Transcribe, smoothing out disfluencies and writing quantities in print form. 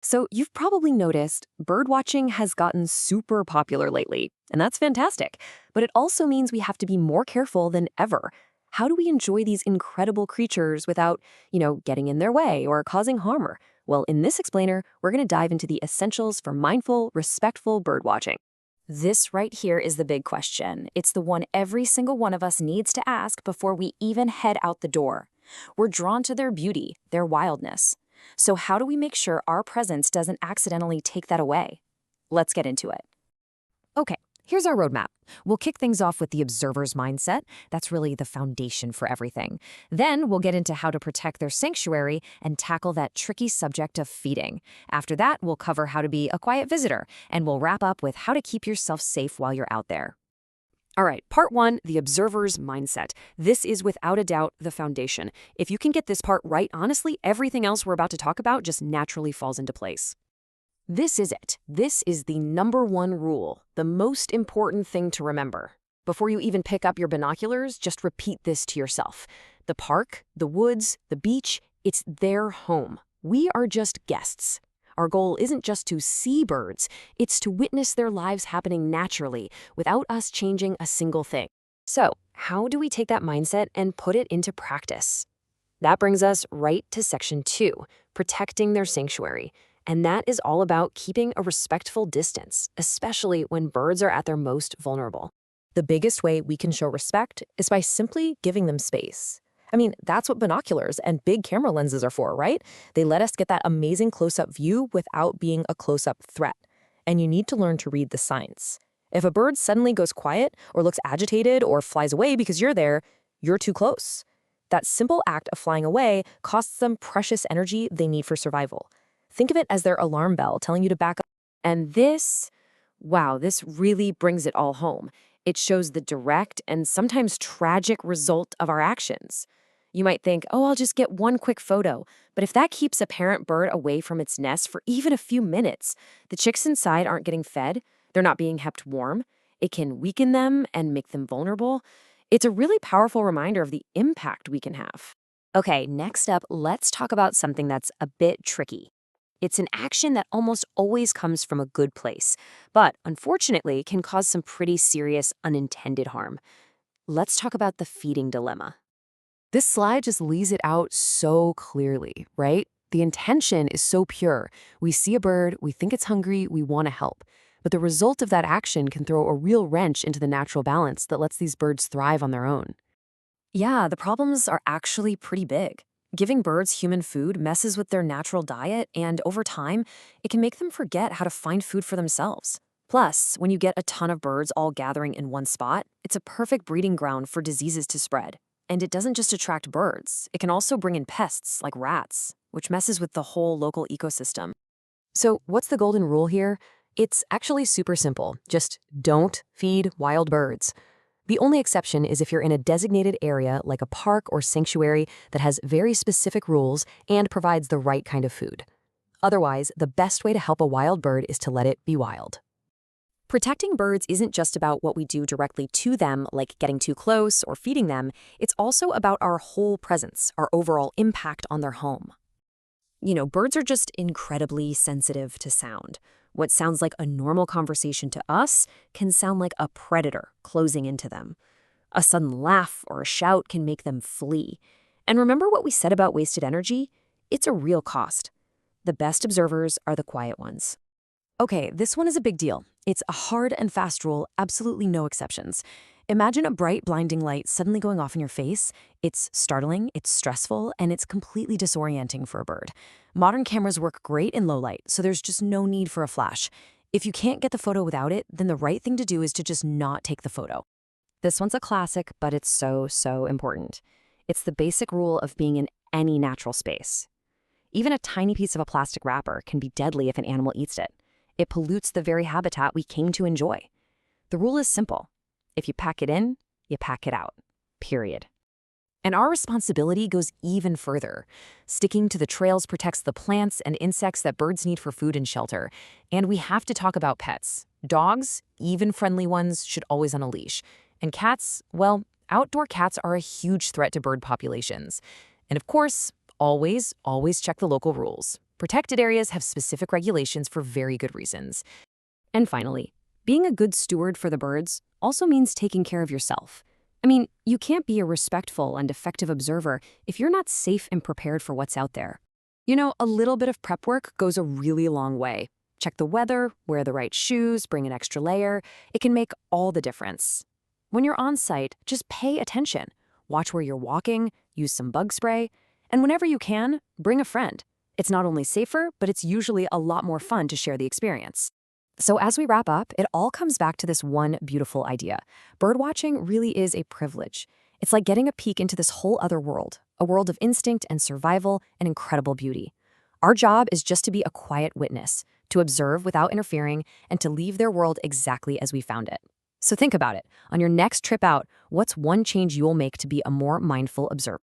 So, you've probably noticed birdwatching has gotten super popular lately, and that's fantastic. But it also means we have to be more careful than ever. How do we enjoy these incredible creatures without, getting in their way or causing harm? Well, in this explainer, we're going to dive into the essentials for mindful, respectful birdwatching. This right here is the big question. It's the one every single one of us needs to ask before we even head out the door. We're drawn to their beauty, their wildness. So how do we make sure our presence doesn't accidentally take that away? Let's get into it. Okay, here's our roadmap. We'll kick things off with the observer's mindset. That's really the foundation for everything. Then we'll get into how to protect their sanctuary and tackle that tricky subject of feeding. After that, we'll cover how to be a quiet visitor, and we'll wrap up with how to keep yourself safe while you're out there. All right, part one, the observer's mindset. This is without a doubt the foundation. If you can get this part right, honestly, everything else we're about to talk about just naturally falls into place. This is it. This is the number one rule, the most important thing to remember. Before you even pick up your binoculars, just repeat this to yourself. The park, the woods, the beach, it's their home. We are just guests. Our goal isn't just to see birds, it's to witness their lives happening naturally without us changing a single thing. So, how do we take that mindset and put it into practice? That brings us right to section 2, protecting their sanctuary. And that is all about keeping a respectful distance, especially when birds are at their most vulnerable. The biggest way we can show respect is by simply giving them space. I mean, that's what binoculars and big camera lenses are for, right? They let us get that amazing close-up view without being a close-up threat. And you need to learn to read the signs. If a bird suddenly goes quiet or looks agitated or flies away because you're there, you're too close. That simple act of flying away costs them precious energy they need for survival. Think of it as their alarm bell telling you to back up. And this really brings it all home. It shows the direct and sometimes tragic result of our actions. You might think, oh, I'll just get one quick photo. But if that keeps a parent bird away from its nest for even a few minutes, the chicks inside aren't getting fed, they're not being kept warm, it can weaken them and make them vulnerable. It's a really powerful reminder of the impact we can have. Okay, next up, let's talk about something that's a bit tricky. It's an action that almost always comes from a good place, but unfortunately can cause some pretty serious unintended harm. Let's talk about the feeding dilemma. This slide just lays it out so clearly, right? The intention is so pure. We see a bird, we think it's hungry, we want to help. But the result of that action can throw a real wrench into the natural balance that lets these birds thrive on their own. Yeah, the problems are actually pretty big. Giving birds human food messes with their natural diet, and over time, it can make them forget how to find food for themselves. Plus, when you get a ton of birds all gathering in one spot, it's a perfect breeding ground for diseases to spread. And it doesn't just attract birds, it can also bring in pests like rats, which messes with the whole local ecosystem. So, what's the golden rule here? It's actually super simple. Just don't feed wild birds. The only exception is if you're in a designated area like a park or sanctuary that has very specific rules and provides the right kind of food. Otherwise, the best way to help a wild bird is to let it be wild. Protecting birds isn't just about what we do directly to them, like getting too close or feeding them. It's also about our whole presence, our overall impact on their home. Birds are just incredibly sensitive to sound. What sounds like a normal conversation to us can sound like a predator closing into them. A sudden laugh or a shout can make them flee. And remember what we said about wasted energy? It's a real cost. The best observers are the quiet ones. Okay, this one is a big deal. It's a hard and fast rule, absolutely no exceptions. Imagine a bright, blinding light suddenly going off in your face. It's startling, it's stressful, and it's completely disorienting for a bird. Modern cameras work great in low light, so there's just no need for a flash. If you can't get the photo without it, then the right thing to do is to just not take the photo. This one's a classic, but it's so important. It's the basic rule of being in any natural space. Even a tiny piece of a plastic wrapper can be deadly if an animal eats it. It pollutes the very habitat we came to enjoy. The rule is simple. If you pack it in, you pack it out. Period. And our responsibility goes even further. Sticking to the trails protects the plants and insects that birds need for food and shelter. And we have to talk about pets. Dogs, even friendly ones, should always on a leash. And cats, well, outdoor cats are a huge threat to bird populations. And of course, always check the local rules. Protected areas have specific regulations for very good reasons. And finally, being a good steward for the birds also means taking care of yourself. I mean, you can't be a respectful and effective observer if you're not safe and prepared for what's out there. A little bit of prep work goes a really long way. Check the weather, wear the right shoes, bring an extra layer. It can make all the difference. When you're on site, just pay attention. Watch where you're walking, use some bug spray, and whenever you can, bring a friend. It's not only safer, but it's usually a lot more fun to share the experience. So as we wrap up, it all comes back to this one beautiful idea. Birdwatching really is a privilege. It's like getting a peek into this whole other world, a world of instinct and survival and incredible beauty. Our job is just to be a quiet witness, to observe without interfering, and to leave their world exactly as we found it. So think about it. On your next trip out, what's one change you'll make to be a more mindful observer?